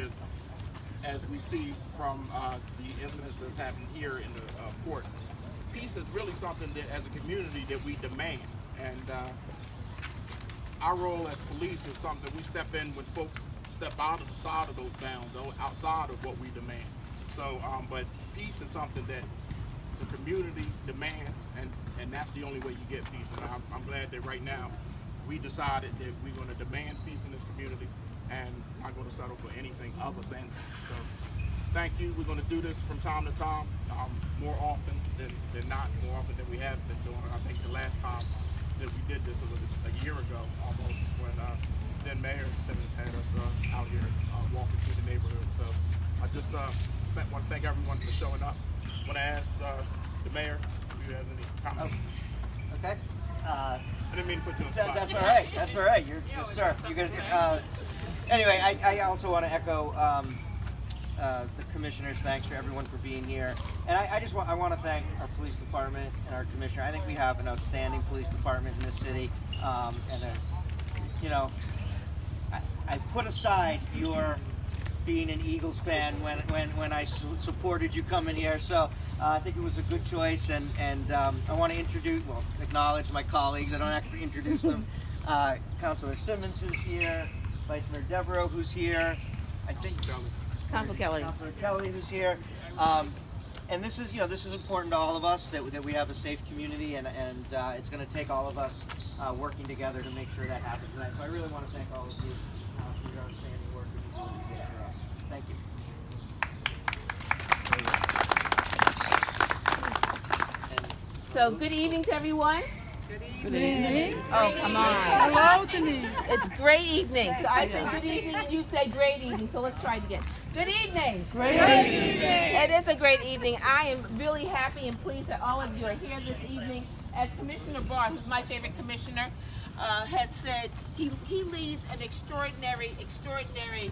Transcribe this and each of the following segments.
is, as we see from the incidents that's happened here in the port, peace is really something that, as a community, that we demand. And our role as police is something that we step in when folks step outside of those bounds, outside of what we demand. So, but peace is something that the community demands, and that's the only way you get peace. And I'm glad that right now we decided that we're going to demand peace in this community and not going to settle for anything other than that. So thank you. We're going to do this from time to time, more often than not, more often than we have been doing it. I think the last time that we did this, it was a year ago almost, when then Mayor Simmons had us out here walking through the neighborhood. So I just want to thank everyone for showing up. I want to ask the mayor if he has any comments. Oh, okay. I didn't mean to put you on the spot. That's all right. That's all right. Yes, sir. You guys. Anyway, I also want to echo the commissioners' thanks for everyone for being here, and I want to thank our police department and our commissioner. I think we have an outstanding police department in this city, and you know, I put aside your being an Eagles fan when I supported you coming here, so I think it was a good choice, and I want to acknowledge my colleagues. I don't have to introduce them. Councilor Simmons, who's here, Vice Mayor Devereaux, who's here, I think Councilor Kelly. Councilor Kelly, who's here, and this is important to all of us that we have a safe community, and it's going to take all of us working together to make sure that happens tonight. So I really want to thank all of you for your outstanding work and for doing safe for us. Thank you. So good evening to everyone. Good evening. Oh, come on. Hello, Denise. It's great evening. So I say good evening and you say great evening. So let's try it again. Good evening. Great evening. It is a great evening. I am really happy and pleased that all of you are here this evening. As Commissioner Bard, who's my favorite commissioner, has said, he leads an extraordinary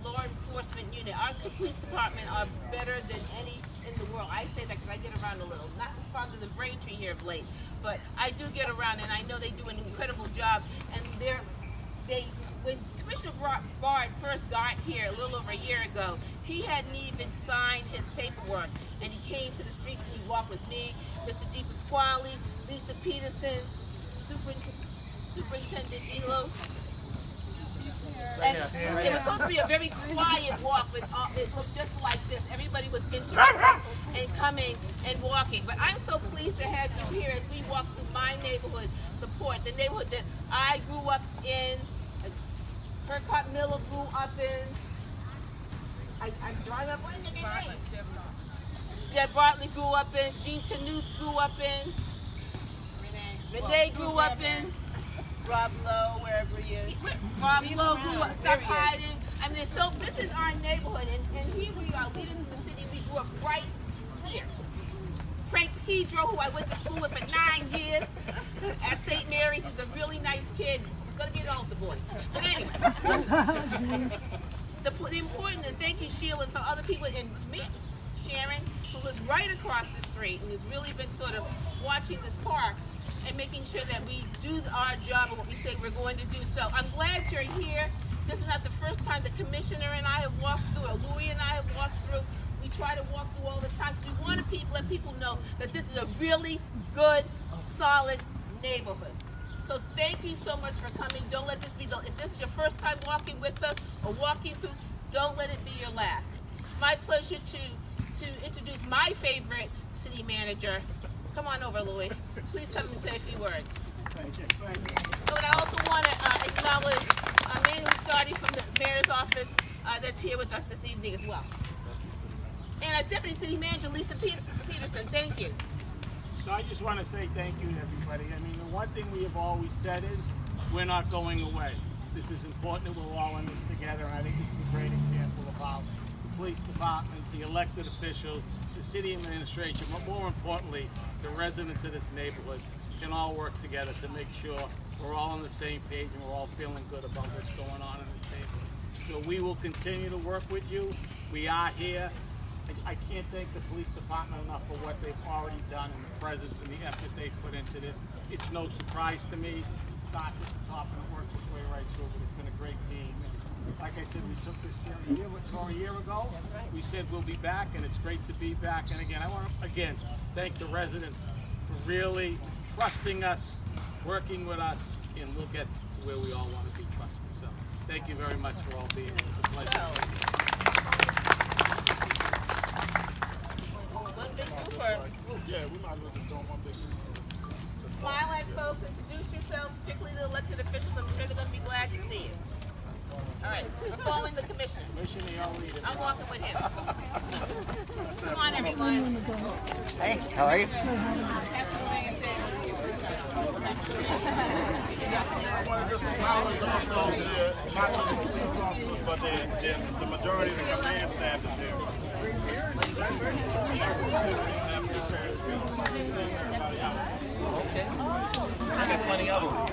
law enforcement unit. Our police department are better than any in the world. I say that because I get around a little. Not fond of the Braintree here of late, but I do get around, and I know they do an incredible job. And when Commissioner Bard first got here a little over a year ago, he hadn't even signed his paperwork, and he came to the streets and he walked with me, Mr. Di Pasquale, Lisa Peterson, Superintendent Elo. And it was supposed to be a very quiet walk, but it looked just like this. Everybody was interested in coming and walking. But I'm so pleased to have you here as we walk through my neighborhood, the port, the neighborhood that I grew up in, Burkhardt Miller grew up in. I'm drawing up. Deb Bartley grew up in. Jean Tanous grew up in. Renee grew up in. Rob Lowe, wherever he is. Rob Lowe grew up. Stop hiding. I mean, so this is our neighborhood, and here we are, leaders in the city. We grew up right here. Frank Pedro, who I went to school with for 9 years at St. Mary's, he was a really nice kid. He's going to be an altar boy. But anyway, the important, and thank you, Sheila, and some other people, and me, Sharon, who was right across the street and has really been sort of watching this park and making sure that we do our job and what we say we're going to do. So I'm glad you're here. This is not the first time the commissioner and I have walked through, or Louis and I have walked through. We try to walk through all the time because we want to let people know that this is a really good, solid neighborhood. So thank you so much for coming. Don't let this be if this is your first time walking with us or walking through, don't let it be your last. It's my pleasure to introduce my favorite city manager. Come on over, Louis. Please come and say a few words. Thank you. But I also want to acknowledge Manu Sardi from the mayor's office that's here with us this evening as well. And our Deputy City Manager, Lisa Peterson. Thank you. So I just want to say thank you to everybody. I mean, the one thing we have always said is we're not going away. This is important that we're all in this together, and I think this is a great example of how the police department, the elected officials, the city administration, but more importantly, the residents of this neighborhood can all work together to make sure we're all on the same page and we're all feeling good about what's going on in this neighborhood. So we will continue to work with you. We are here. I can't thank the police department enough for what they've already done and the presence and the effort they've put into this. It's no surprise to me. Starts at the top and it works its way right through, but it's been a great team. Like I said, we took this for a year ago. We said we'll be back, and it's great to be back. And again, I want to thank the residents for really trusting us, working with us, and we'll get to where we all want to be. Trust me. So, thank you very much for all being here. It's a pleasure. One big group or Yeah, we might as well just do one big smile at folks, introduce yourself, particularly the elected officials. I'm sure they're going to be glad to see you. All right, we're following the commissioner. I'm walking with him. Come on, everyone. Hey, how are you? I want to just acknowledge also not just the police officers, but the majority of the command staff is here. Plenty of them.